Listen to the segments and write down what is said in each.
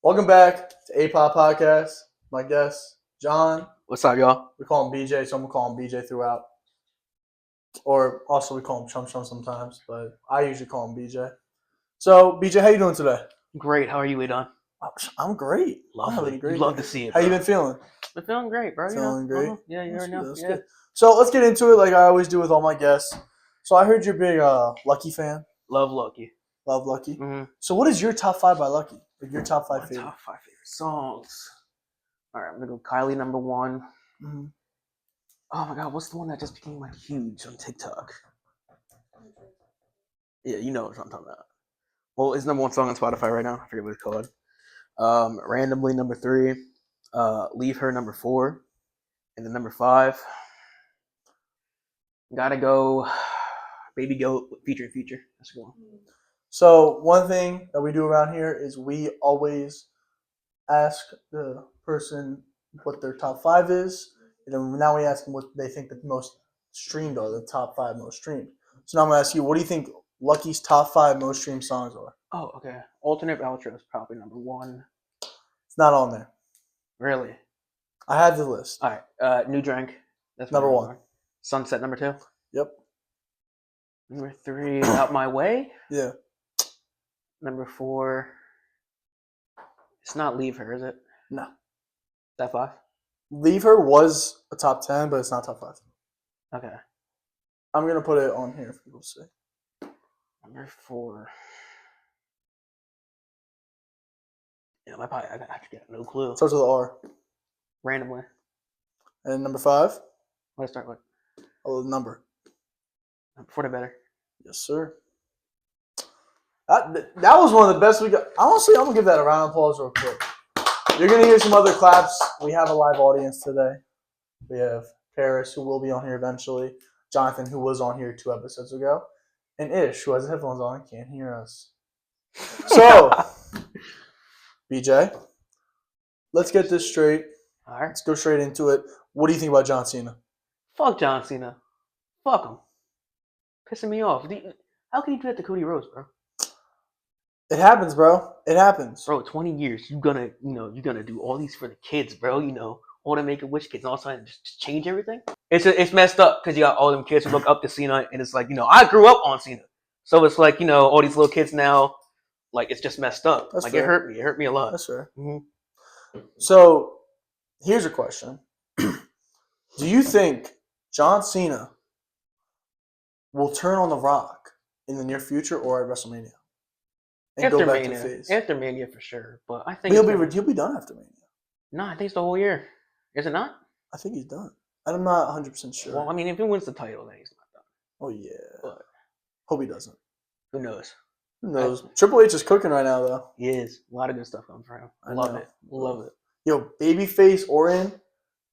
Welcome back to Apod Podcast. My guest, John. What's up, y'all? We call him BJ, so I'm going to call him BJ throughout. Or also we call him Chum sometimes, but I usually call him BJ. So, BJ, how you doing today? Great. How are you, Adon? I'm great. Lovely. Great. You'd love to see it. How bro. you been feeling? Been feeling great, bro. Feeling great? Yeah, you already know. That's Yeah. good. So, let's get into it like I always do with all my guests. So, I heard you're a big Lucky fan. Love Lucky. Love Lucky. Mm-hmm. So, what is your top 5 by Lucky? Like your top 5 favorite? Top 5 favorite songs. All right, I'm going to go Kylie number 1. Mm-hmm. Oh, my God. What's the one that just became like huge on TikTok? Yeah, you know what I'm talking about. Well, it's number 1 song on Spotify right now. I forget what it's called. Randomly number 3. Leave Her number 4. And then number 5. Gotta go Baby Goat featuring Future. That's a good one. So one thing that we do around here is we always ask the person what their top 5 is, and then now we ask them what they think the most streamed are, the top 5 most streamed. So now I'm gonna ask you, what do you think Lucky's top 5 most streamed songs are? Oh, okay. Alternate Outro is probably number 1. It's not on there. Really? I had the list. All right. New Drink. That's Number 1. Sunset number 2. Yep. Number 3, Out My Way. Yeah. Number 4. It's not Leave Her, is it? No. Is that 5? Leave Her was a top 10, but it's not top 5. Okay. I'm gonna put it on here for people to see. Number 4. Yeah, I got no clue. Starts with an R. Randomly. And number 5? Let's start with. Oh, the number. For the better. Yes, sir. That was one of the best we got. Honestly, I'm going to give that a round of applause real quick. You're going to hear some other claps. We have a live audience today. We have Paris, who will be on here eventually. Jonathan, who was on here 2 episodes ago. And Ish, who has headphones on and can't hear us. So, BJ, let's get this straight. All right. Let's go straight into it. What do you think about John Cena? Fuck John Cena. Fuck him. Pissing me off. How can you do that to Cody Rhodes, bro? It happens, bro. It happens. Bro, 20 years, you're gonna do all these for the kids, bro. All the Make-A-Wish kids, and all of a sudden just change everything. It's messed up because you got all them kids who look up to Cena, and it's like, I grew up on Cena, so it's like, all these little kids now, like, it's just messed up. That's like fair. It hurt me a lot. That's fair. Mm-hmm. So, here's a question: do you think John Cena will turn on The Rock in the near future or at WrestleMania? And After go back Mania, to face? after Mania for sure, but I think He'll be done after Mania. No, I think it's the whole year. Is it not? I think he's done. I'm not 100% sure. Well, I mean, if he wins the title, then he's not done. Oh yeah. But hope he doesn't. who knows? Who knows? Triple H is cooking right now, though. He is. A lot of good stuff coming for him. Love it. Yo, babyface Orton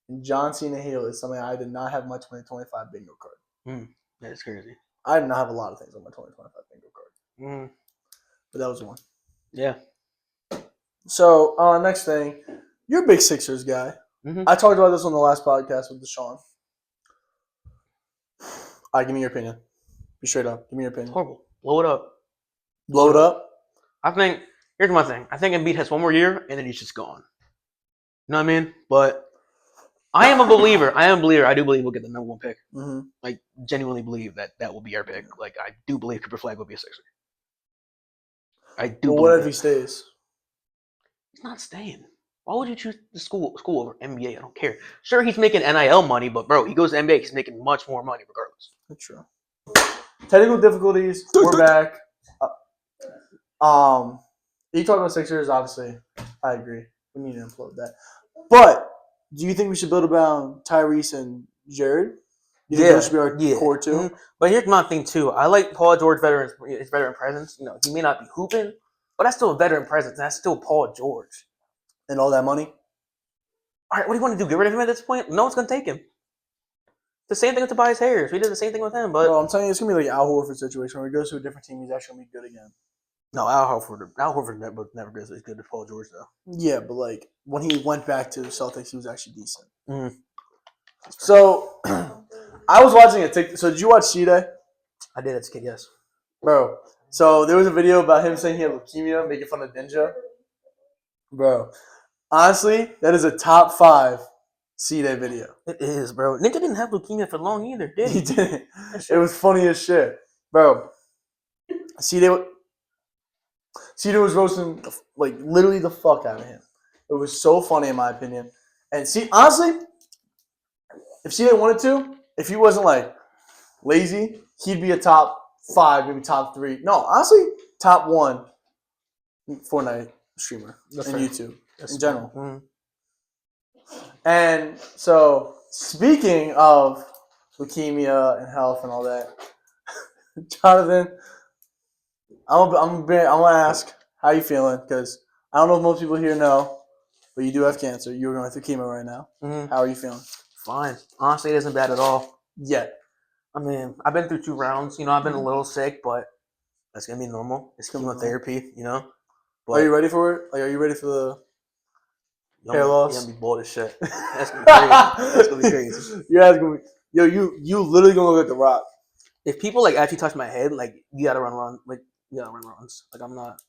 and John Cena heel is something I did not have my 2025 bingo card. That is crazy. I did not have a lot of things on my 2025 bingo card. But that was one. Yeah. So, next thing. You're a big Sixers guy. Mm-hmm. I talked about this on the last podcast with Deshaun. All right, give me your opinion. Be straight up. Give me your opinion. It's horrible. Blow it up. Blow it up? I think, here's my thing. I think Embiid has one more year, and then he's just gone. You know what I mean? But I am a believer. I do believe we'll get the number 1 pick. Mm-hmm. Like, genuinely believe that will be our pick. Like, I do believe Cooper Flag will be a Sixer. I do. Well, what if he stays? He's not staying. Why would you choose the school over NBA? I don't care. Sure, he's making NIL money, but bro, he goes to NBA. He's making much more money regardless. That's true. Technical difficulties. We're back. You talk about Sixers, obviously. I agree. We need to implode that. But do you think we should build around Tyrese and Jared? You think that should be our core too? Mm-hmm. But here's my thing too. I like Paul George his veteran presence. He may not be hooping, but that's still a veteran presence. And that's still Paul George. And all that money? All right, what do you want to do? Get rid of him at this point? No one's going to take him. The same thing with Tobias Harris. We did the same thing with him. But I'm telling you, it's going to be like Al Horford situation where he goes to a different team, he's actually going to be good again. No, Al Horford never goes as good as Paul George, though. Yeah, but like when he went back to the Celtics, he was actually decent. Mm-hmm. So, I was watching a TikTok. So, did you watch C-Day? I did as a kid, yes. Bro, so there was a video about him saying he had leukemia, making fun of Ninja. Bro, honestly, that is a top 5 C-Day video. It is, bro. Ninja didn't have leukemia for long either, did He he? didn't. It was funny as shit. Bro, C-Day was roasting, like, literally the fuck out of him. It was so funny, in my opinion. And see, honestly, if C-Day wanted to, if he wasn't, like, lazy, he'd be a top 5, maybe top 3. No, honestly, top 1 Fortnite streamer That's in fair. YouTube That's in general. fair. Mhm. And so, speaking of leukemia and health and all that, Jonathan, I'm gonna ask how you feeling, because I don't know if most people here know, but you do have cancer. You're going through chemo right now. Mhm. How are you feeling? Fine. Honestly, it isn't bad at all. Yet. I mean, I've been through 2 rounds. You know, I've been a little sick, but that's gonna be normal. It's chemotherapy, you know. But Are you ready for it? Like, are you ready for the you're hair loss? gonna be bold as shit. That's gonna be crazy. That's gonna be crazy. You're asking me, yo, you literally gonna look at The Rock. If people like actually touch my head, like you gotta run, like you gotta run runs. Like I'm not.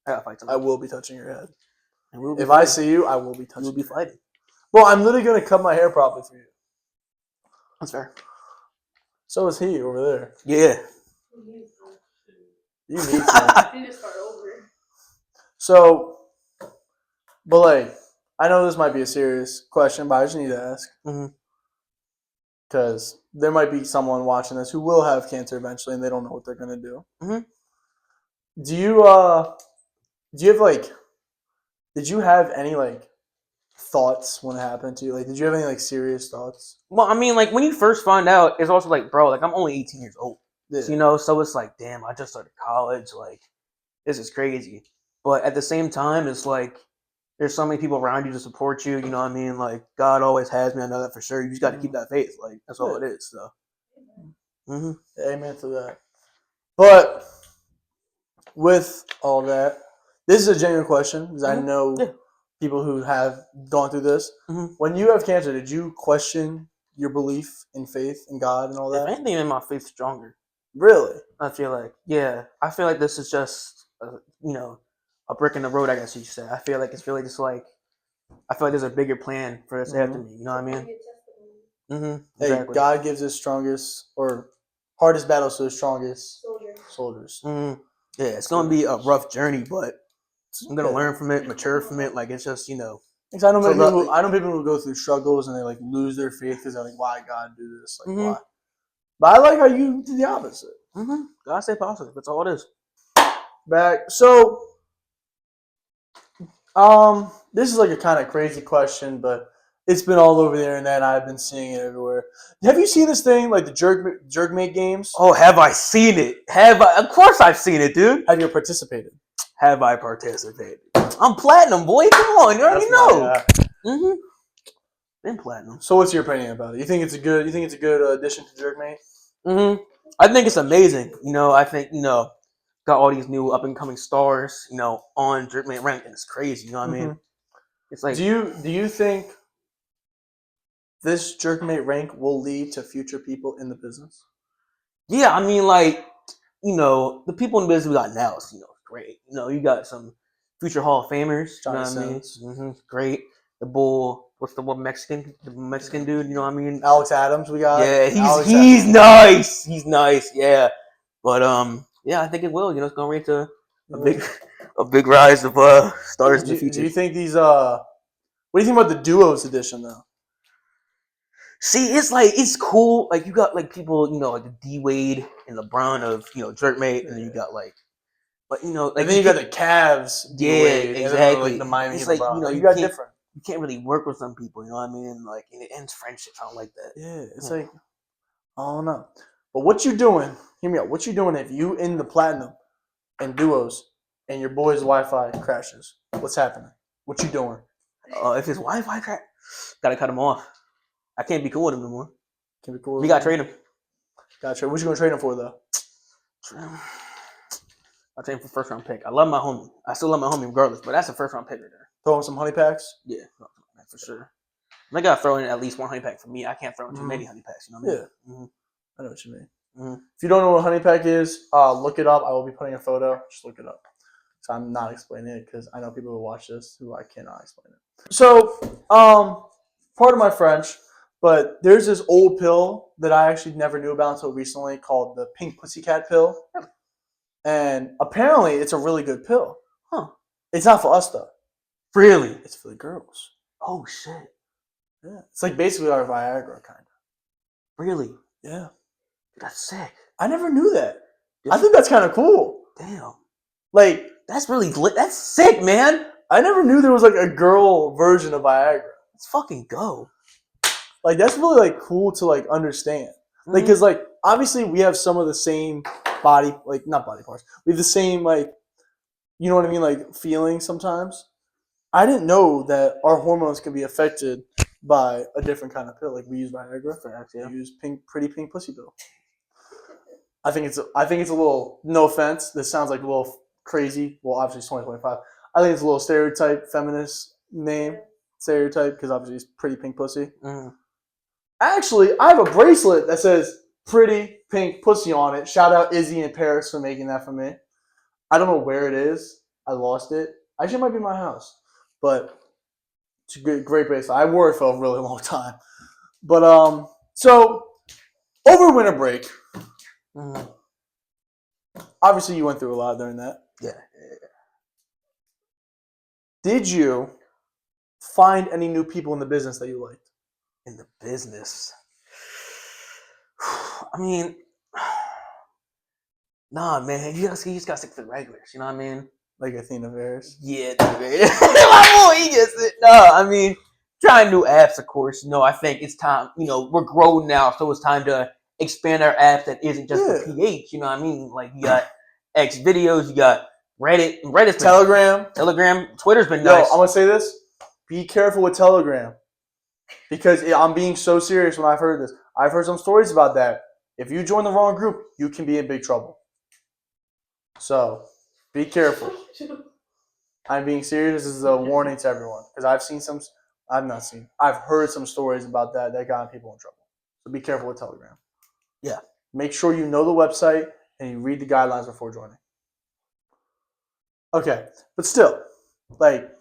I gotta fight I tonight. will be touching your head. And we will be If I fighting. see you, I will be touching. We'll be fighting. Bro, I'm literally gonna cut my hair properly for you. That's fair. So is he over there. Yeah. You need to. You just start over. So, but like, I know this might be a serious question, but I just need to ask. Mhm. Because there might be someone watching this who will have cancer eventually, and they don't know what they're gonna do. Mhm. Do you have like, did you have any like thoughts when it happened to you? Like, did you have any like serious thoughts? Well, I mean, like when you first find out, it's also like, bro, like I'm only 18 years old. Yeah. You know, so it's like, damn, I just started college. Like, this is crazy. But at the same time, it's like there's so many people around you to support you. You know what I mean? Like God always has me. I know that for sure. You just got to keep that faith. Like that's all it is. So. Mhm. Amen to that. But with all that, this is a genuine question because I know people who have gone through this. Mhm. When you have cancer, did you question your belief in faith in God and all If that? anything, made my faith stronger. Really? I feel like, yeah, I feel like this is just, you know, a brick in the road. I guess you could say. I feel like it's really just like, I feel like there's a bigger plan for us after me. You know what I mean? Mm-hmm. Hey, Exactly. God gives his strongest or hardest battles to his strongest soldiers. Mm-hmm. Yeah, it's gonna be a rough journey, but I'm gonna learn from it, mature from it. Like it's just, you know. Because I know people who go through struggles and they like lose their faith because they're like, why God do this? Like why? But I like how you did the opposite. Mm-hmm. God stay positive. That's all it is. Back. So, this is like a kind of crazy question, but it's been all over the internet. I've been seeing it everywhere. Have you seen this thing, like the jerkmate games? Oh, have I seen it? Have I? Of course I've seen it, dude. Have you participated? Have I participated? I'm platinum, boy. Come on, you already know. Mm-hmm. Been platinum. So, what's your opinion about it? You think it's a good addition to jerkmate? Mm-hmm. I think it's amazing. You know, I think, you know, got all these new up and coming stars, you know, on Jerkmate rank, and it's crazy. You know what I mean? It's like, do you think this jerkmate rank will lead to future people in the business? yeah, I mean, like, you know, the people in the business we got now is, you know, great. You know, you got some future Hall of Famers. You know what I mean? Mm-hmm. Great. The bull. What's the one Mexican? The Mexican dude. You know what I mean? Alex Adams. We got. Yeah, he's nice. He's nice. Yeah, but yeah, I think it will. You know, it's gonna lead to a big rise of stars in the future. Do you think these what do you think about the duos edition though? See, it's like it's cool. Like you got like people, you know, like the D Wade and LeBron of, you know, Jerkmate, and then you got like, but you know, like and then you got the Cavs. D-Wade, exactly. Like the Miami. It's like, LeBron. you know, you got different. You can't really work with some people. You know what I mean? Like, and it ends friendships. I don't like that. Yeah, it's like I don't know. But what you doing? Hear me out. What you doing if you in the platinum and duos and your boy's Wi-Fi crashes? What's happening? What you doing? If his Wi-Fi crack, gotta cut him off. I can't be cool with him no more. Can be cool. We gotta trade him. Gotcha. What you gonna trade him for though? I'll trade him for first round pick. I love my homie. I still love my homie regardless, but that's a first round pick right there. Throw him some honey packs. Yeah, for sure. I gotta throw in at least one honey pack for me. I can't throw in too many honey packs. You know what I mean? Yeah. Mm-hmm. I know what you mean. Mm-hmm. If you don't know what a honey pack is, look it up. I will be putting a photo. Just look it up. So I'm not explaining it because I know people who watch this who I cannot explain it. So, part of my French, but there's this old pill that I actually never knew about until recently called the pink pussycat pill. And apparently it's a really good pill. Huh. It's not for us though. Really? It's for the girls. Oh shit. Yeah. It's like basically our Viagra kind of. Really? Yeah. That's sick. I never knew that. I think that's kind of cool. Damn. Like, that's really lit. That's sick, man. I never knew there was like a girl version of Viagra. Let's fucking go. Like, that's really like cool to like understand. Like, because like obviously we have some of the same body, like not body parts. We have the same like, you know what I mean, like feelings sometimes. I didn't know that our hormones can be affected by a different kind of pill. Like we use Viagra. Yeah. We use pretty pink pussy pill. I think it's a little, no offense, this sounds like a little crazy. Well, obviously it's 2025. I think it's a little stereotype, feminist name, stereotype, because obviously it's pretty pink pussy. Actually, I have a bracelet that says pretty pink pussy on it. Shout out Izzy in Paris for making that for me. I don't know where it is. I lost it. Actually, it might be in my house. But it's a great bracelet. I wore it for a really long time. But, so, over winter break, obviously you went through a lot during that. Yeah. Did you find any new people in the business that you liked? In the business? I mean, nah, man. You just gotta stick to the regulars. You know what I mean? Like Athena Veris? Yeah, my boy, he just said, no, I mean, trying new apps, of course. You know, I think it's time, you know, we're grown now, so it's time to expand our apps that isn't just the PH, you know what I mean? Like, you got X videos, you got Reddit's Telegram, Twitter's been nice. I'm going to say this. Be careful with Telegram. Because I'm being so serious when I've heard this. I've heard some stories about that. If you join the wrong group, you can be in big trouble. So, be careful. I'm being serious. This is a warning to everyone. Because I've heard some stories about that got people in trouble. So be careful with Telegram. Yeah. Make sure you know the website and you read the guidelines before joining. Okay. But still, like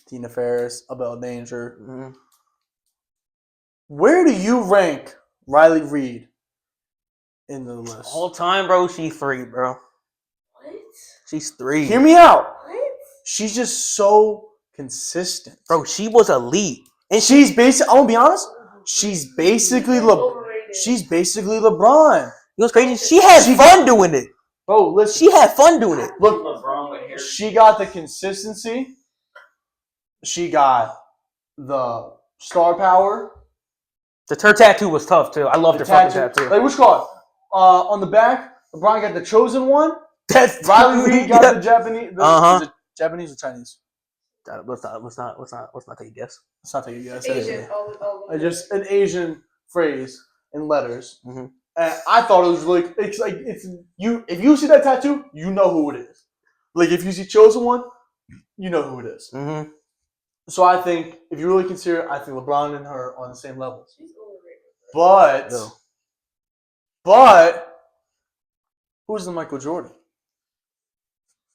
Tina Ferris, Abel Danger. Where do you rank Riley Reid in the list? All time, bro, she's 3, bro. What? She's 3. Hear me out. What? She's just so consistent. Bro, she was elite. And she's basically, I'm going to be honest, she's basically LeBron. You know what's crazy? She had fun doing it. Bro, listen. She had fun doing it. Look, she got the consistency. She got the star power. Her tattoo was tough, too. I loved her fucking tattoo. Like, which card? On the back, LeBron got the chosen one. That's Riley Reid got the Japanese. Is it Japanese or Chinese? Let's not take a guess. Let's not take a guess. Asian. Just an Asian phrase in letters. Mm-hmm. And I thought it was really. It's you. If you see that tattoo, you know who it is. Like if you see chosen one, you know who it is. Mm-hmm. So I think if you really consider, I think LeBron and her are on the same level. But who's the Michael Jordan?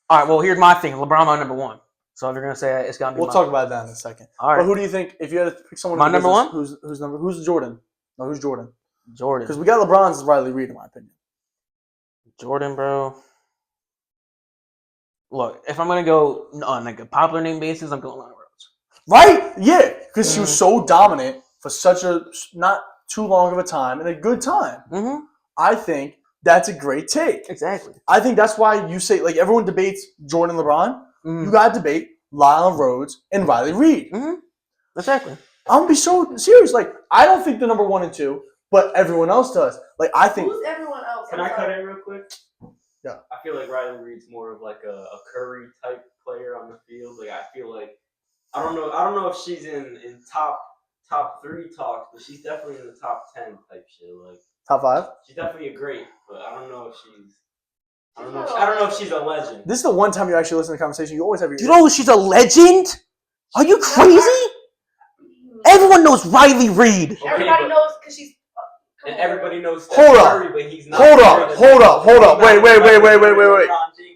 All right. Well, here's my thing. LeBron my number 1. So if you're gonna say it's gotta be, we'll talk about that in a second. All right. But who do you think if you had to pick someone? My number 1. Who's Jordan? No, who's Jordan? Jordan. Because we got LeBron's Riley Reid, in my opinion. Jordan, bro. Look, if I'm gonna go on like a popular name basis, I'm going Lana Rhodes. Right? Yeah, because she was so dominant for such a not too long of a time and a good time. Mm-hmm. I think that's a great take. Exactly. I think that's why you say like everyone debates Jordan, LeBron. You got to debate Lana Rhodes and Riley Reid. Mm-hmm. Exactly. I'm gonna be so serious. Like I don't think they're number 1 and 2, but everyone else does. Like I think. Who's everyone else? Can I cut in real quick? Yeah. I feel like Riley Reid's more of like a Curry type player on the field. Like I feel like I don't know if she's in top 3 talks, but she's definitely in the top 10 type shit. Like Top 5. She's definitely a great, but I don't know if she's. I don't know if she's a legend. This is the one time you actually listen to the conversation. You always have your. You know she's a legend? Are you crazy? Everyone knows Riley Reid. Okay, everybody knows because she's. And everybody knows Hold Steph up. Curry, but he's not. Hold up. Wait.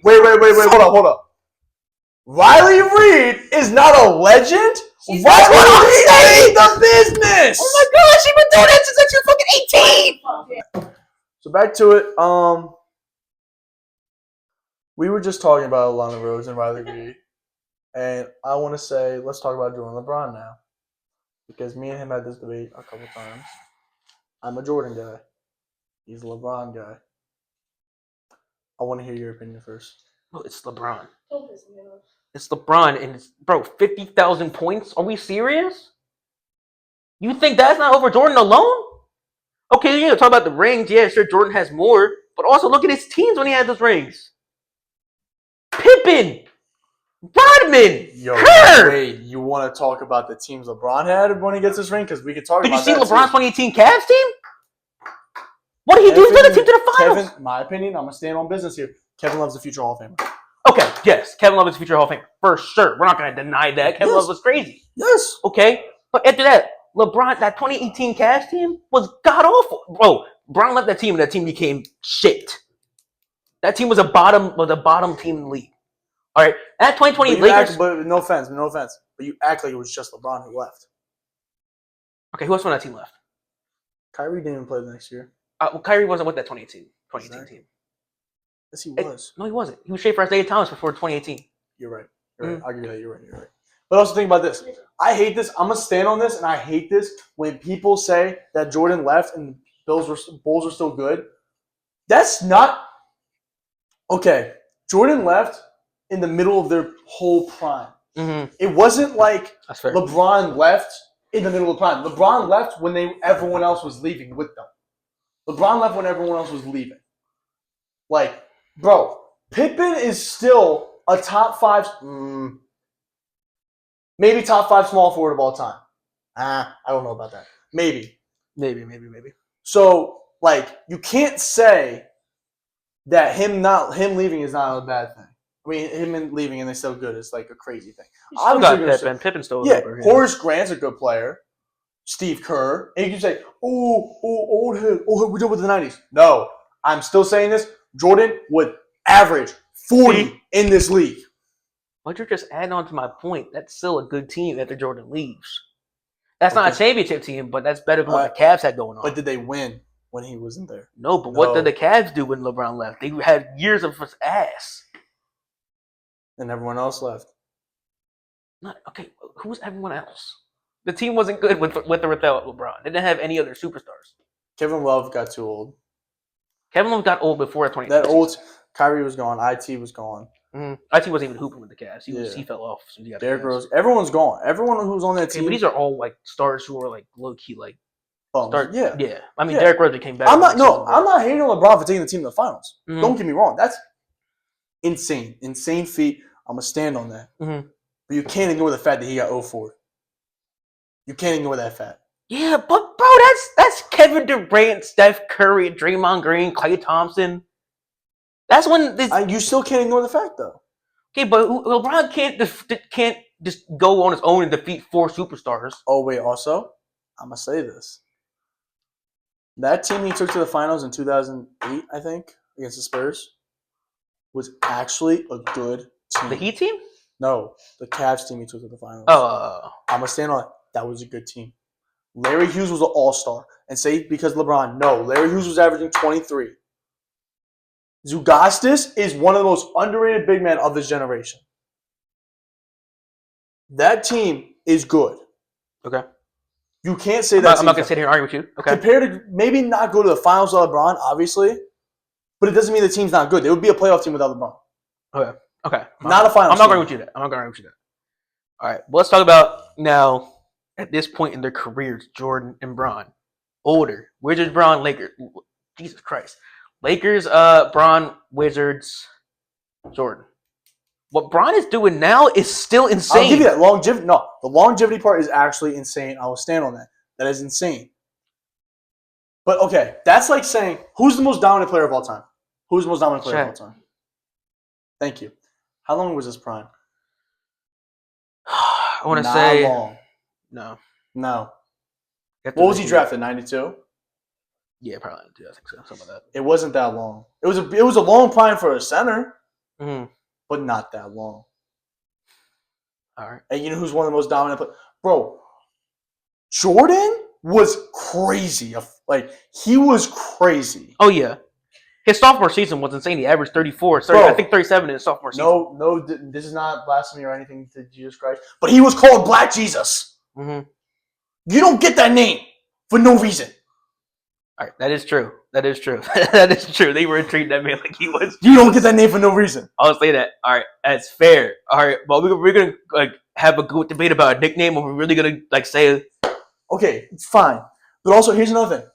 Hold up. Riley Reid is not a legend? She's Riley what I'm Reid saying! made the business! Oh my gosh, you've been doing that since like you're fucking 18! So back to it. We were just talking about Alana Rhodes and Riley Reid. And I want to say, let's talk about Jordan LeBron now. Because me and him had this debate a couple times. I'm a Jordan guy. He's a LeBron guy. I want to hear your opinion first. Oh, it's LeBron. Don't piss me off. It's LeBron, and it's, bro, 50,000 points? Are we serious? You think that's not over Jordan alone? Okay, you know, talk about the rings. Yeah, sure, Jordan has more. But also look at his teams when he had those rings. Pippen! Rodman! Yo, Kerr! wait, you want to talk about the teams LeBron had when he gets his ring? Because we could talk Did you about see that LeBron's too. 2018 Cavs team? What did he do to the team to the finals? Kevin, my opinion, I'm going to stand on business here. Kevin Love's the future Hall of Famer. Okay, yes, Kevin Love is future Hall of Fame for sure. We're not going to deny that. Kevin Love was crazy. Yes. Okay, but after that, LeBron, that 2018 Cavs team was god awful, bro. Brown left that team, and that team became shit. That team was a bottom team in the league. All right, that 2020 Lakers. But no offense, but you act like it was just LeBron who left. Okay, who else on that team left? Kyrie didn't even play the next year. Well, Kyrie wasn't with that 2018 team. Yes, he was. No, he wasn't. He was straight for Isaiah Thomas before 2018. You're right. I'll give you that. You're right. But also think about this. I hate this. I'm gonna stand on this, and I hate this when people say that Jordan left and Bulls were still good. That's not okay. Jordan left in the middle of their whole prime. Mm-hmm. It wasn't like That's fair. LeBron left in the middle of the prime. LeBron left when everyone else was leaving with them. LeBron left when everyone else was leaving. Like, bro, Pippen is still a top 5, maybe top 5 small forward of all time. I don't know about that. Maybe. So, like, you can't say that him leaving is not a bad thing. I mean, him leaving and they're still good is like a crazy thing. Still got Pippen. Pippen's still over. Horace Grant's a good player. Steve Kerr. And you can say, old head, we did with the 90s. No, I'm still saying this. Jordan would average 40 in this league. But you're just adding on to my point. That's still a good team after Jordan leaves. That's not a championship team, but that's better than what the Cavs had going on. But did they win when he wasn't there? No, but what did the Cavs do when LeBron left? They had years of his ass. And everyone else left. Okay, who's everyone else? The team wasn't good with or without LeBron. They didn't have any other superstars. Kevin Love got too old. Kevin Love got old before 20. That old Kyrie was gone. IT was gone. IT wasn't even hooping with the Cavs. He fell off. So Derrick Rose. Everyone's gone. Everyone who's on that team. But these are all like stars who are like low key like. Yeah. I mean, Derrick Rose came back. I'm not hating on LeBron for taking the team to the finals. Mm-hmm. Don't get me wrong. That's insane. Insane feat. I'm gonna stand on that. Mm-hmm. But you can't ignore the fact that he got 0-4. You can't ignore that fact. Yeah, but bro, that's Kevin Durant, Steph Curry, Draymond Green, Klay Thompson. That's when you still can't ignore the fact though. Okay, but LeBron can't just go on his own and defeat 4 superstars. Oh wait, also, I'm gonna say this. That team he took to the finals in 2008, I think, against the Spurs, was actually a good team. The Heat team? No, the Cavs team he took to the finals. Oh. I'm gonna stand on it. That was a good team. Larry Hughes was an all-star. And say because LeBron, no, Larry Hughes was averaging 23. Zugastis is one of the most underrated big men of this generation. That team is good. Okay. You can't say that. I'm not going to sit here and argue with you. Okay. Compared to maybe not go to the finals without LeBron, obviously, but it doesn't mean the team's not good. They would be a playoff team without LeBron. Okay. Not a finals I'm not agreeing with you that. All right. Well, let's talk about now, at this point in their careers, Jordan and Bron. Older. Wizards, Bron, Lakers. Jesus Christ. Lakers, Bron, Wizards, Jordan. What Bron is doing now is still insane. I'll give you that. Longevity. No, the longevity part is actually insane. I will stand on that. That is insane. But okay, that's like saying, who's the most dominant player of all time? Who's the most dominant player of all time? Thank you. How long was his prime? I want to say long. No. What was he drafted? 92? Yeah, probably. I think so. Something like that. It wasn't that long. It was a long prime for a center. Mhm. but not that long. All right. And you know who's one of the most dominant? Bro, Jordan was crazy. Like, he was crazy. Oh yeah. His sophomore season was insane. He averaged 34, 30, Bro. I think 37 in his sophomore season. No, this is not blasphemy or anything to Jesus Christ. But he was called Black Jesus. Mm-hmm. You don't get that name for no reason. All right, that is true. That is true. That is true. They were treating that man like he was. You don't get that name for no reason. I'll say that. All right, that's fair. All right, but we're gonna like have a good debate about a nickname, or we're really gonna like say. Okay, it's fine. But also, here's another thing.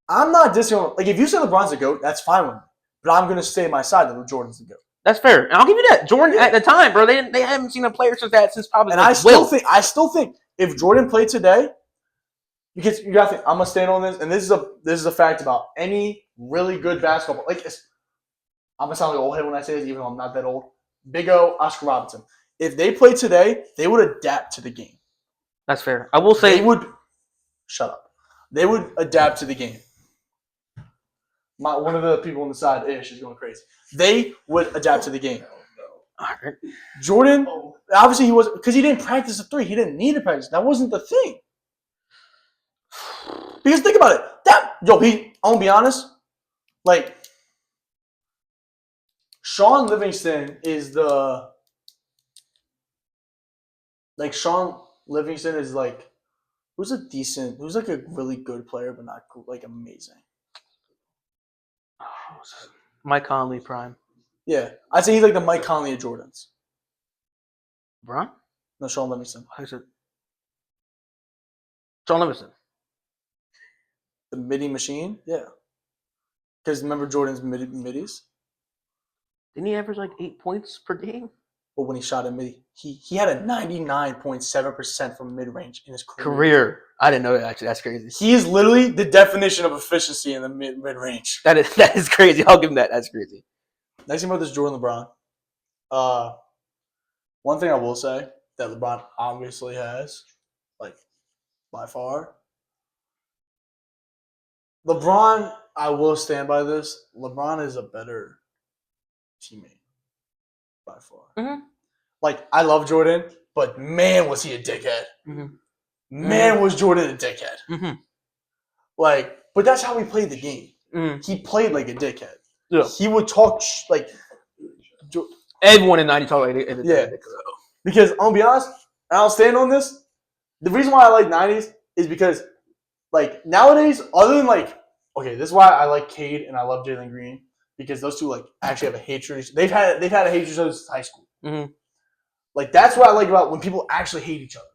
I'm not dissing. Like, if you say LeBron's the GOAT, that's fine with me. But I'm going to stay my side that Jordan's the GOAT. That's fair, and I'll give you that. Jordan at the time, bro, they haven't seen a player since probably. And like, I still think if Jordan played today, because you got to think, I'm gonna stand on this, and this is a fact about any really good basketball. Like, I'm gonna sound like an old head when I say this, even though I'm not that old. Big O, Oscar Robertson. If they played today, they would adapt to the game. That's fair. I will say They would. Shut up. They would adapt to the game. One of the people on the side, Ish, is going crazy. They would adapt to the game. all right. Jordan, obviously, he was because he didn't practice a three. He didn't need to practice. That wasn't the thing. Because think about it. I'm gonna be honest. Like, Sean Livingston is the. Like, Sean Livingston is like, who's like a really good player, but not like amazing. Mike Conley prime. Yeah, I'd say he's like the Mike Conley of Jordans. Bron? No, Sean Livingston. How is it? John Livingston. The midi machine? Yeah. Because remember Jordan's middies? Didn't he average like 8 points per game? But when he shot at midi, he had a 99.7% from mid range in his Career. I didn't know that, actually. That's crazy. He is literally the definition of efficiency in the mid range. That is crazy. I'll give him that. That's crazy. Next thing about this Jordan LeBron. One thing I will say that LeBron obviously has, like, by far. LeBron, I will stand by this. LeBron is a better teammate by far. Mm-hmm. Like, I love Jordan, but man, was he a dickhead. Mm-hmm. Man, was Jordan a dickhead. Mm-hmm. Like, but that's how he played the game. Mm-hmm. He played like a dickhead. Yeah. He would talk like. Everyone in 90 talk like it. Yeah. Because I'll be honest, and I'll stand on this. The reason why I like 90s is because, like, nowadays, other than like, okay, this is why I like Cade and I love Jalen Green, because those two like actually have a hatred. They've had a hatred since high school. Mm-hmm. Like, that's what I like about when people actually hate each other.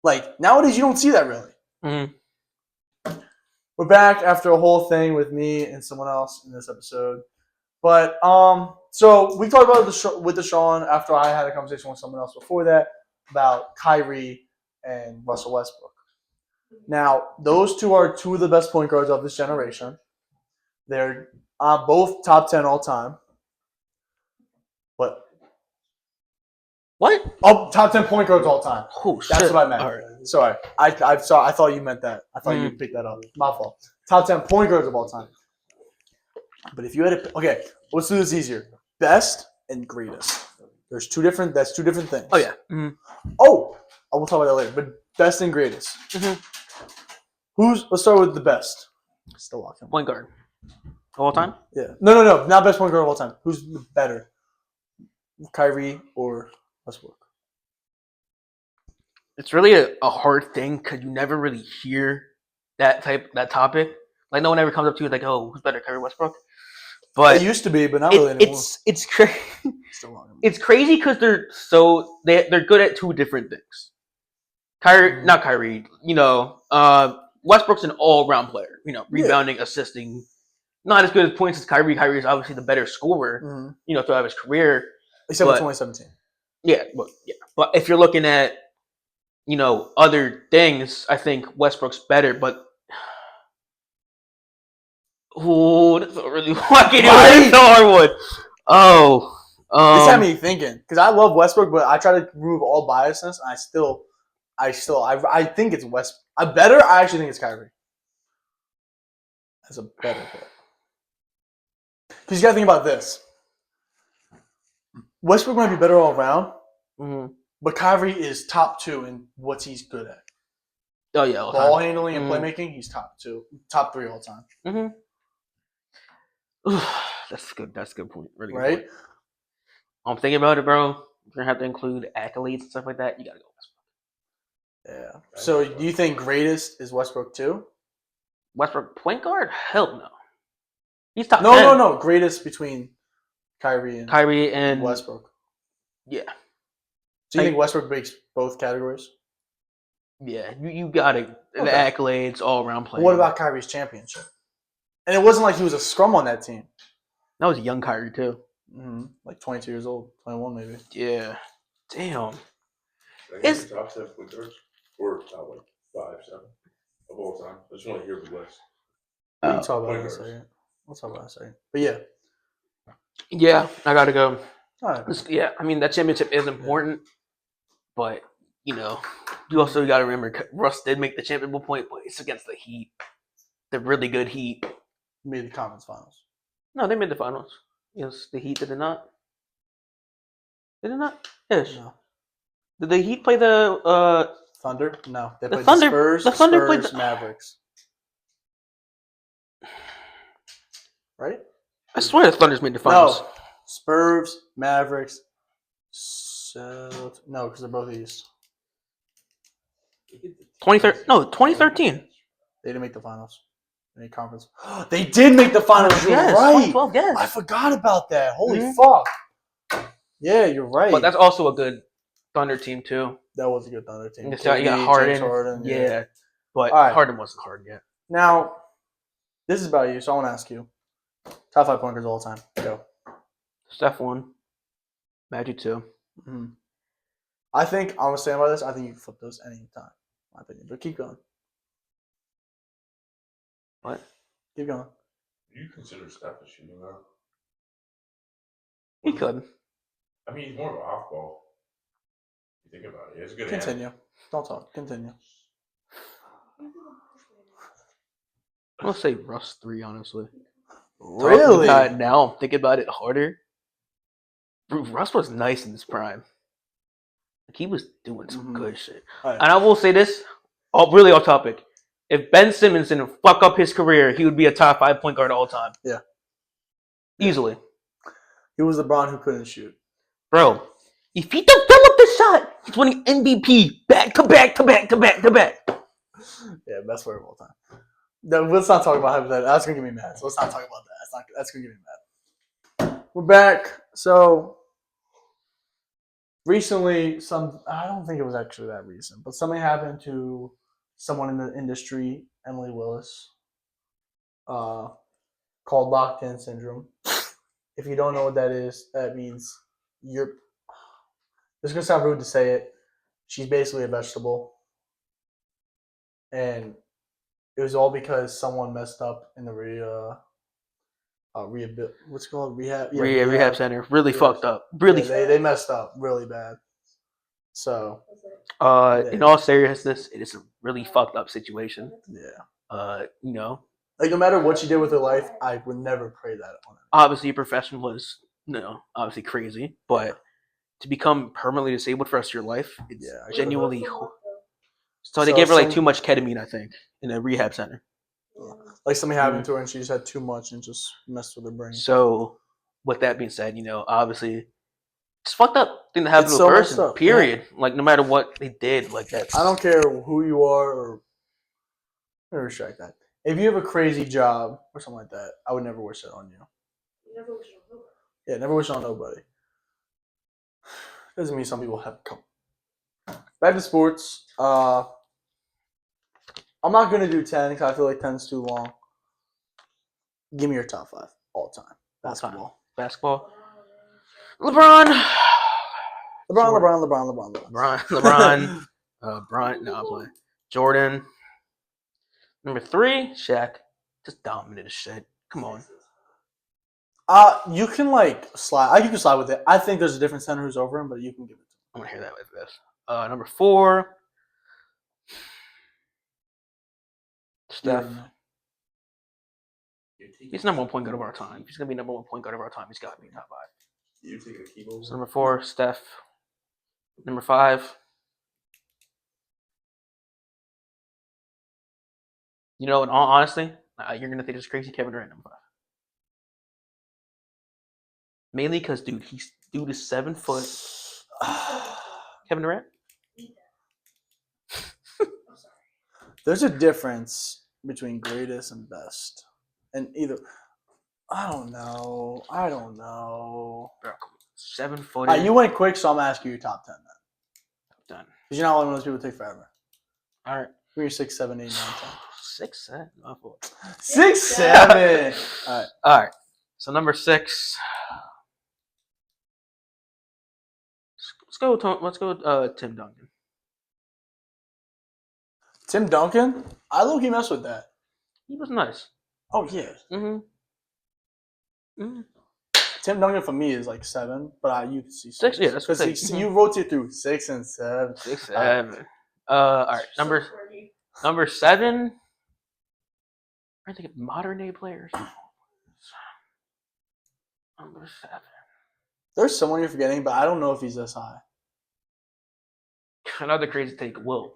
Like, nowadays you don't see that really. Mm-hmm. We're back after a whole thing with me and someone else in this episode. But so we talked about with Deshaun after I had a conversation with someone else before that about Kyrie and Russell Westbrook. Now, those two are two of the best point guards of this generation. They're both top 10 all time. But What? oh, top 10 point guards all time. Oh, That's shit. what I meant. All right. Sorry, I thought you meant that. I thought you picked that up. My fault. Top 10 point guards of all time. But if you had to, okay, let's do this easier. Best and greatest. That's two different things. Oh, yeah. Mm-hmm. Oh, I will talk about that later. But best and greatest. Mm-hmm. Let's start with the best. Still walking. Point guard. All time? Yeah. No. Not best point guard of all time. Who's better? Kyrie or Westbrook? It's really a hard thing because you never really hear that topic. Like, no one ever comes up to you like, oh, who's better, Kyrie Westbrook? But It used to be, but not really anymore. it's crazy. Still walking. It's crazy because they're good at two different things. Not Kyrie. Westbrook's an all-round player. Rebounding, assisting. Not as good as points as Kyrie. Kyrie is obviously the better scorer. Throughout his career. Except for 2017. Yeah, but if you're looking at other things, I think Westbrook's better. But that's a really it's a hard one. Oh, this had me thinking because I love Westbrook, but I try to remove all biasness. And I think it's West. I actually think it's Kyrie. That's a better pick. Because you got to think about this. Westbrook might be better all around, Mm-hmm. but Kyrie is top 2 in what he's good at. Oh yeah, all Ball time. handling and playmaking, he's top 3 all time. Mm-hmm. That's good. That's a good point. Really good Right? point. I'm thinking about it, bro. You're gonna have to include accolades and stuff like that. You gotta go Westbrook. Yeah. So do you think greatest is Westbrook too? Westbrook point guard? Hell no. He's top No, 10. no. Greatest between Kyrie and Westbrook. Yeah. Do you think Westbrook breaks both categories? Yeah, you got it. The accolades, all around play. But what about Kyrie's championship? And it wasn't like he was a scrum on that team. That was a young Kyrie too. Mm-hmm. Like 22 years old, 21 maybe. Yeah. Damn. It's top 7 point guards or top like 5, 7 of all time. I just want to hear the list. We can talk about it in a second. We'll talk about it in a second. But yeah. Yeah, I gotta go. All right. Yeah, I mean that championship is important, but you also got to remember Russ did make the championship point, but it's against the Heat, the really good Heat. Made the conference finals. No, they made the finals. Yes, the Heat did it not. Did it not? Yes. No. Did the Heat play the Thunder? No. They The played Thunder- the Spurs, the Thunder Spurs, played the- Mavericks. Right? I swear the Thunder's made the finals. No. Spurs, Mavericks. No, because they're both East. 2013. They didn't make the finals. They made conference. They did make the finals. You're Yes, right. 2012, yes. I forgot about that. Holy Mhm. fuck. Yeah, you're right. But that's also a good Thunder team too. That was a good Thunder team. You got James Harden. Yeah. But All right. Harden wasn't Harden yet. Now, this is about you, so I want to ask you. Top 5 point guards all the time. Go. Steph 1. Magic 2. Mm-hmm. I think, I'm going to stand by this, I think you can flip those any time, in my opinion. But keep going. What? Keep going. Do you consider Steph a shooting guard? He could. I mean, he's more of an off ball. You think about it. He has a good hand. Continue. Don't talk. Continue. I'm gonna say Russ 3, honestly. Really? Now I'm thinking about it harder. Russ was nice in his prime. Like he was doing some good shit. Right. And I will say this, really off topic. If Ben Simmons didn't fuck up his career, he would be a top 5 point guard all time. Yeah. Easily. He was LeBron who couldn't shoot. Bro, if he developed the shot, he's winning MVP back to back to back to back to back. Yeah, best player of all time. No, let's not talk about that. That's gonna get me mad. So let's not talk about that. That's gonna get me mad. We're back. So recently, I don't think it was actually that recent, but something happened to someone in the industry, Emily Willis, called locked-in syndrome. If you don't know what that is, that means you're. It's gonna sound rude to say it. She's basically a vegetable, and it was all because someone messed up in the rehab. What's it called? Rehab. Yeah, Rehab center. Really fucked up. Really. Yeah, they messed up really bad. So. In all seriousness, it is a really fucked up situation. Yeah. Like no matter what she did with her life, I would never pray that on her. Obviously, your profession was obviously crazy, but to become permanently disabled for the rest of your life, it's genuinely. So they gave her like too much ketamine, I think, in a rehab center. Like something happened to her and she just had too much and just messed with her brain. So, with that being said, obviously, it's fucked up thing to happen to so a person. messed up, Period. Yeah. Like no matter what they did, like that. I don't care who you are or. Let me retract that. If you have a crazy job or something like that, I would never wish that on you. Never wish on nobody. Yeah, never wish on nobody. Doesn't mean some people have come. Back to sports. I'm not gonna do 10 because I feel like 10 is too long. Give me your top 5 all time. Basketball. LeBron. Bryant. No, I'm playing. Jordan. Number 3, Shaq. Just dominated shit. Come on. You can slide. You can slide with it. I think there's a different center who's over him, but you can give it to him. I'm gonna hear that with this. Number 4, Steph. He's number 1 point guard of our time. If he's gonna be number 1 point guard of our time, he's gotta be top 5. You taking a chemo? So number 4, Steph. Number 5. You know, in all honesty, you're gonna think it's crazy. Kevin Durant, number 5. Mainly because, dude is 7 foot. Kevin Durant. I'm sorry. There's a difference between greatest and best, and either I don't know. Bro, 7 foot. You went quick, so I'm gonna ask you your top 10 then, Done. because you're not one of those people who take forever. All right. Who are your 6, 7, 8, 9, 10? 6, 7. Oh, boy. 6, 7. All right. All right. So number 6. Let's go with Tim Duncan. Tim Duncan. I low-key mess with that. He was nice. Oh yeah. Tim Duncan for me is like 7, but you can see 6. Yeah, that's what I'm because saying. you rotate through 6 and 7. 6, 7. All right. Number 7. I think of modern day players. Number 7. There's someone you're forgetting, but I don't know if he's this high. Another crazy take. Will.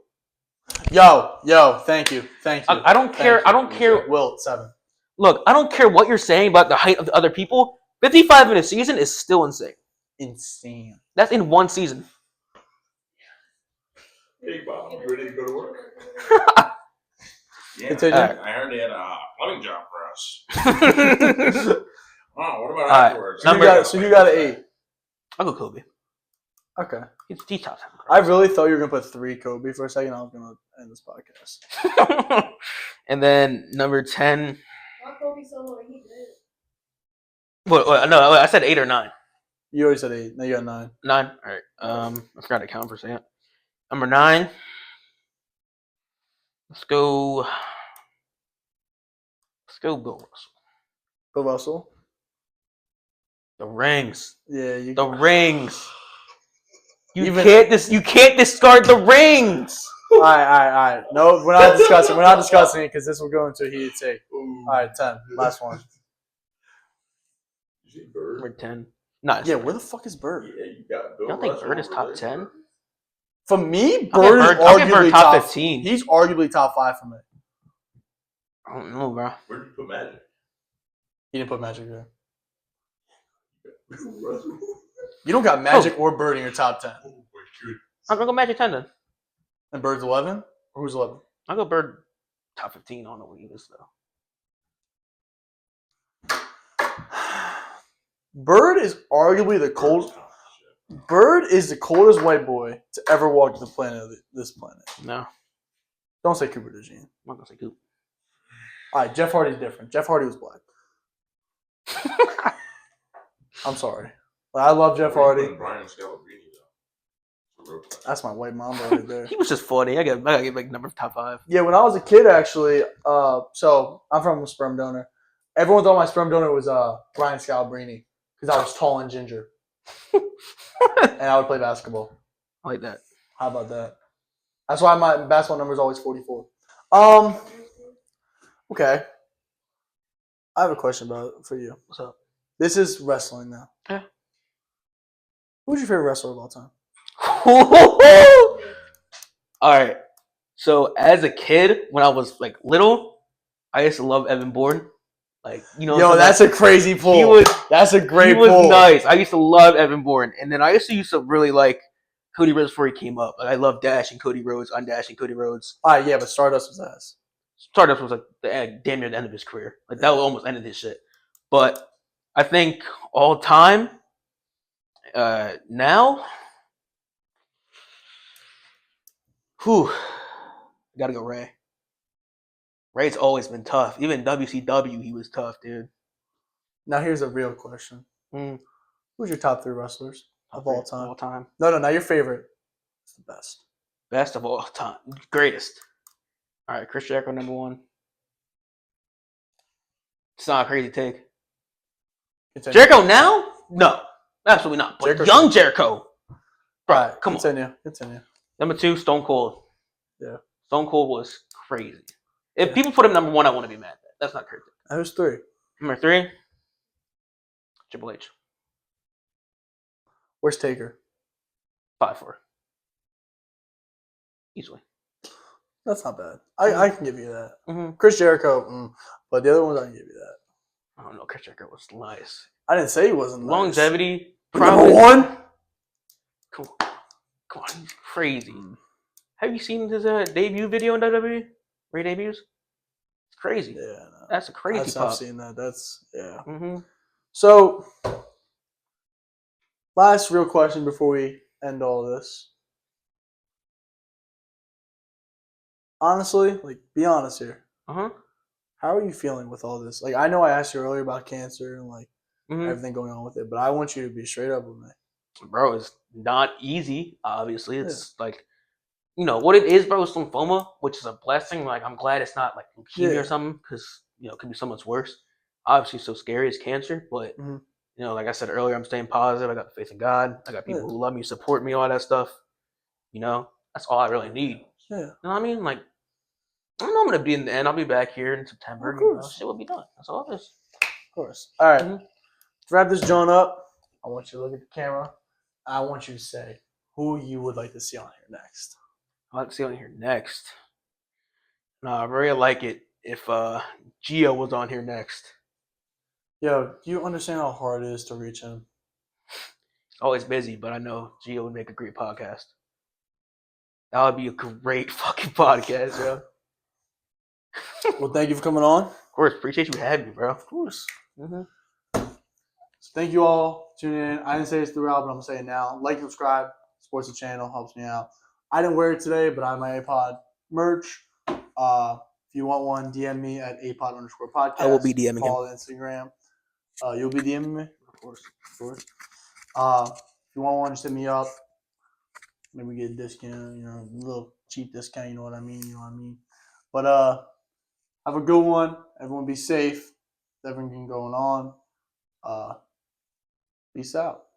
Yo, thank you. I don't care. I don't care. Will 7. Look, I don't care what you're saying about the height of the other people. 55 in a season is still insane. Insane. That's in one season. Hey, Bob, you ready to go to work? Yeah, Continue. I heard they had a plumbing job for us. Oh, what about All right. afterwards? So you got an 8. I'll go Kobe. Okay. He's top 10. I really thought you were gonna put 3 Kobe for a second. I was gonna end this podcast. And then number 10. Why Kobe so low? He good. What? No, I said 8 or 9. You already said 8. Now you got 9. 9. All right. I forgot to count for a second. Number 9. Let's go. Bill Russell. Bill Russell. The rings. Yeah, you. The rings. You Even- can't discard the rings. All right. No, we're not discussing. We're not discussing it because this will go into a heated take. Ooh. All right, 10. Last one. You see Bird? Number 10. No. Yeah, where the fuck is Bird? Yeah, you got Bill You don't think Russell Bird is over top there. 10? For me, I'll Bird is give I'll give Bird arguably top top 15. He's arguably top 5 for me. I don't know, bro. Where'd you put Magic? He didn't put Magic there. Bill Russell. You don't got Magic or Bird in your top 10. Oh my goodness. I'm gonna go Magic 10 then. And Bird's 11? Or who's 11? I'll go Bird top 15 on the Weavers though. Bird is arguably the cold. Bird is the coldest white boy to ever walk the planet of this planet. No, Don't say Cooper DeJean. I'm not gonna say Coop. All right, Jeff Hardy's different. Jeff Hardy was black. I'm sorry. But I love Jeff Hardy. Brian Scalabrine, though. That's my white mamba right there. He was just 40. I gotta give like number top 5. Yeah, when I was a kid, actually, so I'm from a sperm donor. Everyone thought my sperm donor was Brian Scalabrine because I was tall and ginger, and I would play basketball. I like that. How about that? That's why my basketball number is always 44. Okay. I have a question for you. What's up? This is wrestling now. Yeah. Who's your favorite wrestler of all time? All right. So as a kid, when I was like little, I used to love Evan Bourne. Like, you know, Yo, that's a crazy pull. That's a great he was pull. nice. I used to love Evan Bourne, and then I used to really like Cody Rhodes before he came up. Like, I love dashing Cody Rhodes, undashing Cody Rhodes. All right, yeah, but Stardust was ass. Stardust was like damn near the end of his career. Like that almost ended his shit. But I think all time now, gotta go Ray. Ray's always been tough. Even WCW, he was tough, dude. Now here's a real question. Mm. Who's your top 3 wrestlers of all time? All time. No, not your favorite. It's the best. Best of all time. Greatest. All right, Chris Jericho, number 1. It's not a crazy take. Continue. Jericho now? No, absolutely not. But Jericho. young Jericho. Bro, All right, come on. Continue. Number 2, Stone Cold. Yeah. Stone Cold was crazy. If Yeah. people put him number 1, I want to be mad at that. That's not crazy. Who's 3? Number 3, Triple H. Where's Taker? 5'4". Easily. That's not bad. I can give you that. Mm-hmm. Chris Jericho, but the other ones I can give you that. I don't know. Chris Jericho was nice. I didn't say he wasn't nice. Longevity. But number one? Come on. He's crazy. Have you seen his debut video in WWE? Where he debuts? It's crazy. Yeah, no. That's a crazy I've pop. seen that. That's yeah. Mm-hmm. So, last real question before we end all this. Honestly, like, be honest here. Uh-huh. How are you feeling with all this? Like, I know I asked you earlier about cancer and like Mm-hmm. everything going on with it, but I want you to be straight up with me. Bro, it's not easy, obviously. It's like, what it is, bro, is lymphoma, which is a blessing. Like, I'm glad it's not like leukemia or something, because, it could be so much worse. Obviously, so scary as cancer, but, like I said earlier, I'm staying positive. I got the faith in God. I got people who love me, support me, all that stuff. That's all I really need. Yeah. You know what I mean? Like, I know I'm going to be in the end. I'll be back here in September. Of course. Shit will be done. That's all it is. Of course. All right. Mhm. To wrap this joint up, I want you to look at the camera. I want you to say who you would like to see on here next. I'd like to see on here next. No, I really like it if Gio was on here next. Yo, do you understand how hard it is to reach him? He's always busy, but I know Gio would make a great podcast. That would be a great fucking podcast, yo. Well, thank you for coming on. Of course, appreciate you having me, bro. Of course. Mm-hmm. So thank you all for tuning in. I didn't say this throughout, but I'm going to say it now. Like and subscribe. Supports the channel. Helps me out. I didn't wear it today, but I have my Apod merch. If you want one, DM me at apod_podcast. I will be DMing him. Follow the Instagram. You'll be DMing me? Of course. If you want one, just hit me up. Maybe get a discount, a little cheap discount, you know what I mean? But have a good one. Everyone be safe. Everything going on. Peace out.